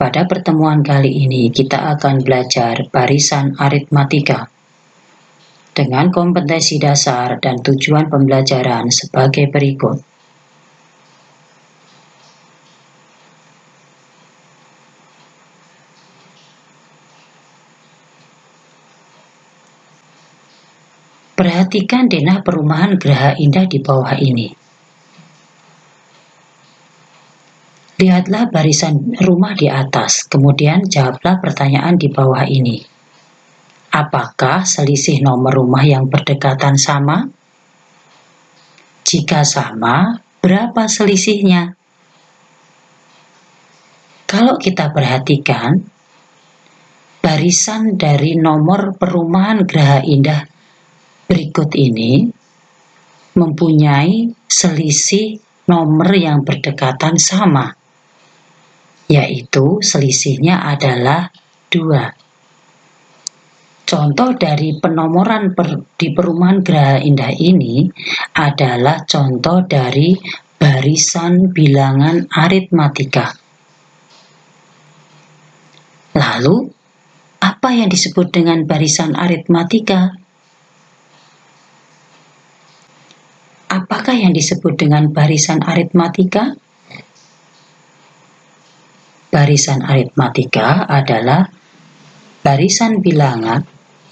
Pada pertemuan kali ini kita akan belajar barisan aritmatika dengan kompetensi dasar dan tujuan pembelajaran sebagai berikut. Perhatikan denah perumahan Geraha Indah di bawah ini. Lihatlah barisan rumah di atas, kemudian jawablah pertanyaan di bawah ini. Apakah selisih nomor rumah yang berdekatan sama? Jika sama, berapa selisihnya? Kalau kita perhatikan, barisan dari nomor perumahan Geraha Indah berikut ini mempunyai selisih nomor yang berdekatan sama, yaitu selisihnya adalah 2. Contoh dari penomoran di perumahan Geraha Indah ini adalah contoh dari barisan bilangan aritmatika. Lalu, apa yang disebut dengan barisan aritmatika? Apakah yang disebut dengan barisan aritmatika? Barisan aritmatika adalah barisan bilangan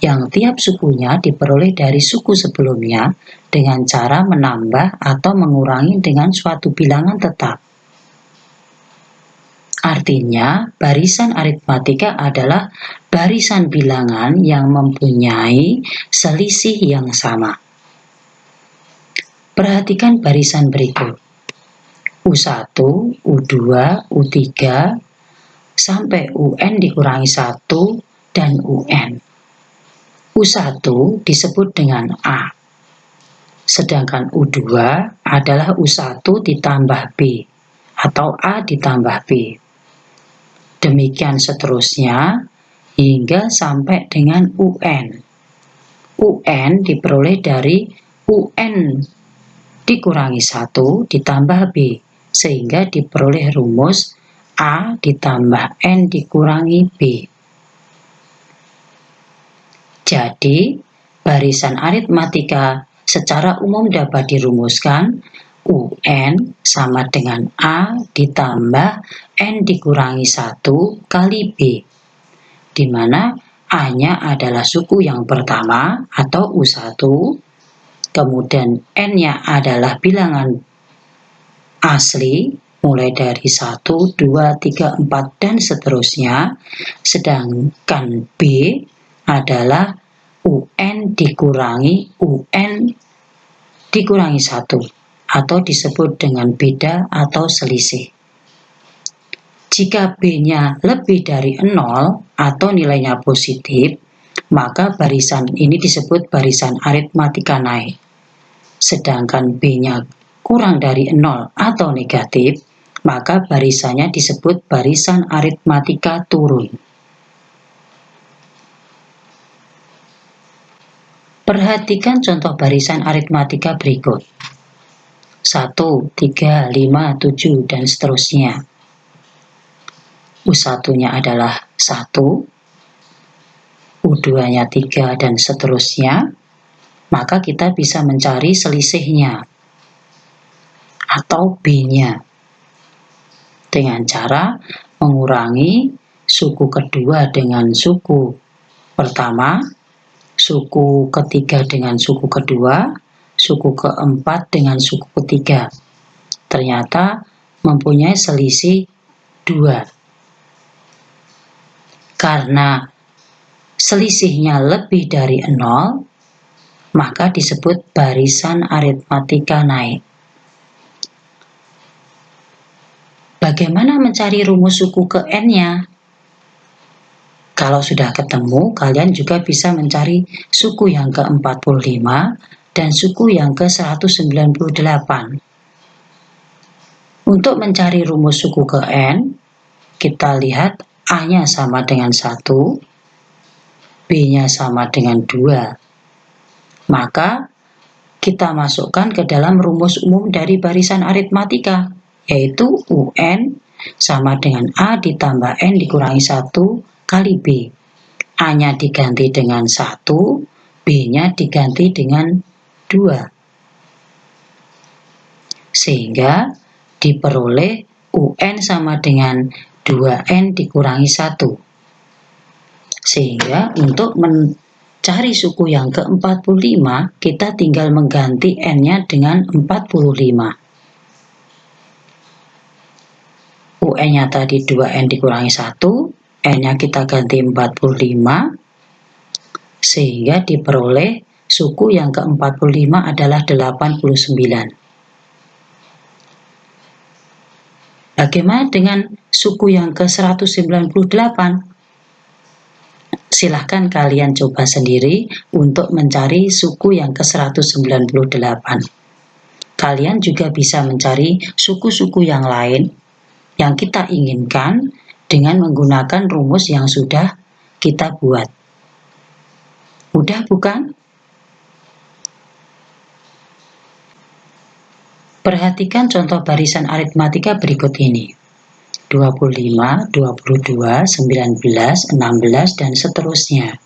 yang tiap sukunya diperoleh dari suku sebelumnya dengan cara menambah atau mengurangi dengan suatu bilangan tetap. Artinya, barisan aritmatika adalah barisan bilangan yang mempunyai selisih yang sama. Perhatikan barisan berikut. U1, U2, U3, sampai UN dikurangi 1, dan UN. U1 disebut dengan A, sedangkan U2 adalah U1 ditambah B, atau A ditambah B. Demikian seterusnya, hingga sampai dengan UN. UN diperoleh dari UN dikurangi 1 ditambah B, sehingga diperoleh rumus A ditambah N dikurangi B. Jadi, barisan aritmatika secara umum dapat dirumuskan UN sama dengan A ditambah N dikurangi 1 kali B, di mana A-nya adalah suku yang pertama atau U1, kemudian N-nya adalah bilangan asli, mulai dari 1, 2, 3, 4, dan seterusnya, sedangkan B adalah UN dikurangi UN dikurangi 1, atau disebut dengan beda atau selisih. Jika B-nya lebih dari 0 atau nilainya positif, maka barisan ini disebut barisan aritmatika naik. Sedangkan B-nya kurang dari 0 atau negatif, maka barisannya disebut barisan aritmatika turun. Perhatikan contoh barisan aritmatika berikut. 1, 3, 5, 7, dan seterusnya. U1-nya adalah 1, U2-nya 3, dan seterusnya. Maka kita bisa mencari selisihnya atau B-nya dengan cara mengurangi suku kedua dengan suku pertama, suku ketiga dengan suku kedua, suku keempat dengan suku ketiga. Ternyata mempunyai selisih 2. Karena selisihnya lebih dari 0, maka disebut barisan aritmatika naik. Bagaimana mencari rumus suku ke N-nya? Kalau sudah ketemu, kalian juga bisa mencari suku yang ke-45 dan suku yang ke-198. Untuk mencari rumus suku ke N, kita lihat A-nya sama dengan 1, B-nya sama dengan 2. Maka kita masukkan ke dalam rumus umum dari barisan aritmatika, yaitu UN sama dengan A ditambah N dikurangi 1 kali B. A-nya diganti dengan 1, B-nya diganti dengan 2. Sehingga diperoleh UN sama dengan 2N dikurangi 1. Sehingga untuk mencari suku yang ke-45, kita tinggal mengganti N-nya dengan 45. UN-nya tadi 2N dikurangi 1, N-nya kita ganti 45, sehingga diperoleh suku yang ke-45 adalah 89. Bagaimana dengan suku yang ke-198? Silahkan kalian coba sendiri untuk mencari suku yang ke-198. Kalian juga bisa mencari suku-suku yang lain yang kita inginkan dengan menggunakan rumus yang sudah kita buat. Mudah bukan? Perhatikan contoh barisan aritmatika berikut ini. 25, 22, 19, 16, dan seterusnya.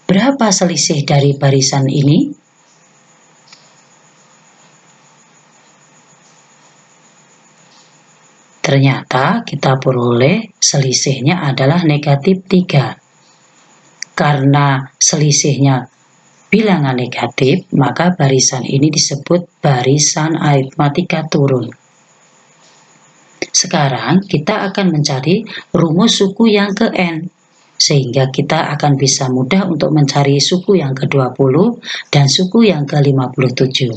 Berapa selisih dari barisan ini? Ternyata kita peroleh selisihnya adalah negatif 3. Karena selisihnya bilangan negatif, maka barisan ini disebut barisan aritmatika turun. Sekarang kita akan mencari rumus suku yang ke N, sehingga kita akan bisa mudah untuk mencari suku yang ke-20 dan suku yang ke-57.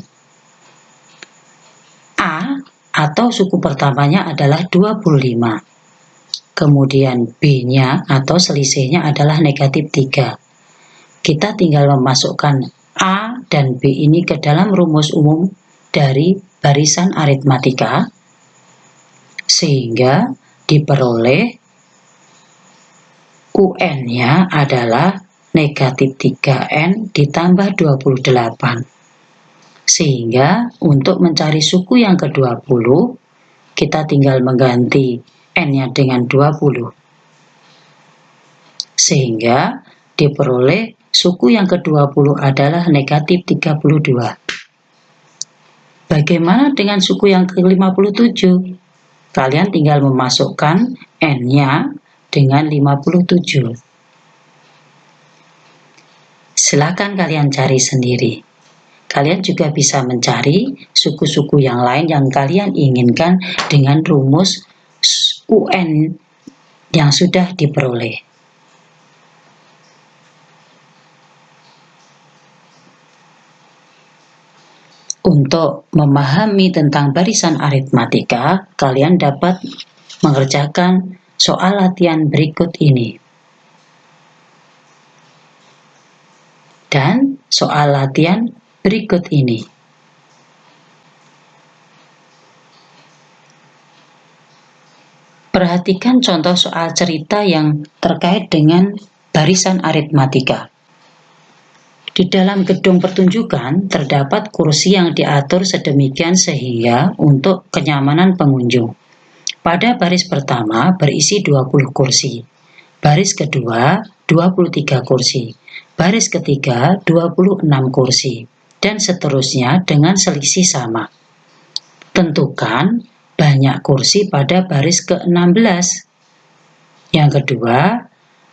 A atau suku pertamanya adalah 25. Kemudian B-nya atau selisihnya adalah negatif 3. Kita tinggal memasukkan A dan B ini ke dalam rumus umum dari barisan aritmatika, sehingga diperoleh UN-nya adalah negatif 3N ditambah 28. Sehingga untuk mencari suku yang ke-20, kita tinggal mengganti N-nya dengan 20. Sehingga diperoleh suku yang ke-20 adalah negatif 32. Bagaimana dengan suku yang ke-57? Kalian tinggal memasukkan N-nya dengan 57. Silakan kalian cari sendiri. Kalian juga bisa mencari suku-suku yang lain yang kalian inginkan dengan rumus UN yang sudah diperoleh. Untuk memahami tentang barisan aritmatika, kalian dapat mengerjakan soal latihan berikut ini. Dan soal latihan berikut ini. Perhatikan contoh soal cerita yang terkait dengan barisan aritmatika. Di dalam gedung pertunjukan terdapat kursi yang diatur sedemikian sehingga untuk kenyamanan pengunjung. Pada baris pertama berisi 20 kursi, baris kedua 23 kursi, baris ketiga 26 kursi, dan seterusnya dengan selisih sama. Tentukan banyak kursi pada baris ke-16. Yang kedua,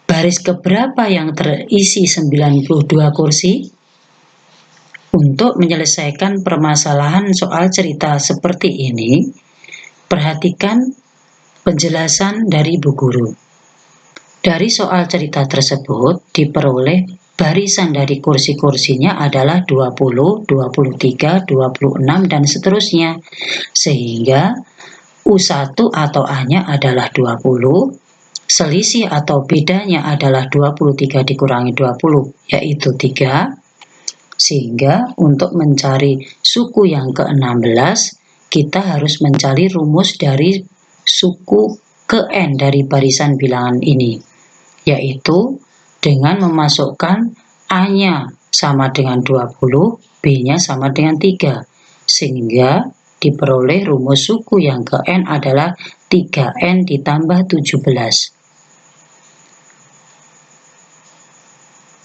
baris keberapa yang terisi 92 kursi? Untuk menyelesaikan permasalahan soal cerita seperti ini, perhatikan penjelasan dari Bu Guru. Dari soal cerita tersebut diperoleh barisan dari kursi-kursinya adalah 20, 23, 26, dan seterusnya. Sehingga U1 atau A-nya adalah 20, selisih atau bedanya adalah 23 dikurangi 20, yaitu 3. Sehingga untuk mencari suku yang ke-16, kita harus mencari rumus dari suku ke N dari barisan bilangan ini, yaitu dengan memasukkan A-nya sama dengan 20, B-nya sama dengan 3. Sehingga diperoleh rumus suku yang ke N adalah 3N ditambah 17.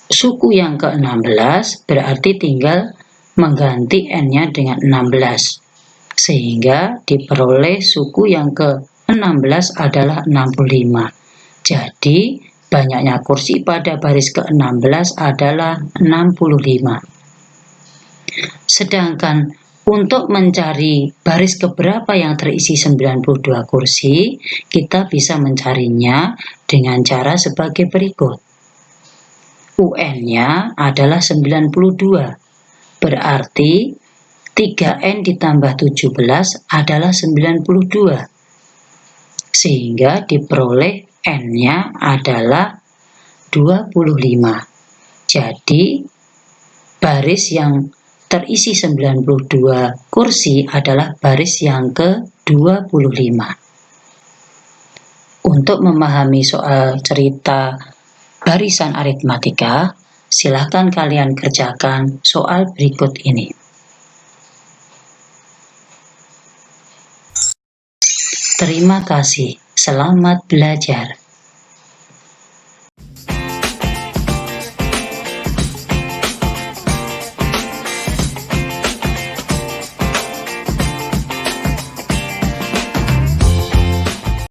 Suku yang ke-16 berarti tinggal mengganti N-nya dengan 16. Sehingga diperoleh suku yang ke-16 adalah 65. Jadi, banyaknya kursi pada baris ke-16 adalah 65. Sedangkan untuk mencari baris keberapa yang terisi 92 kursi, kita bisa mencarinya dengan cara sebagai berikut. UN-nya adalah 92, berarti 3N ditambah 17 adalah 92, sehingga diperoleh N-nya adalah 25. Jadi, baris yang terisi 92 kursi adalah baris yang ke-25. Untuk memahami soal cerita barisan aritmatika, silakan kalian kerjakan soal berikut ini. Terima kasih. Selamat belajar.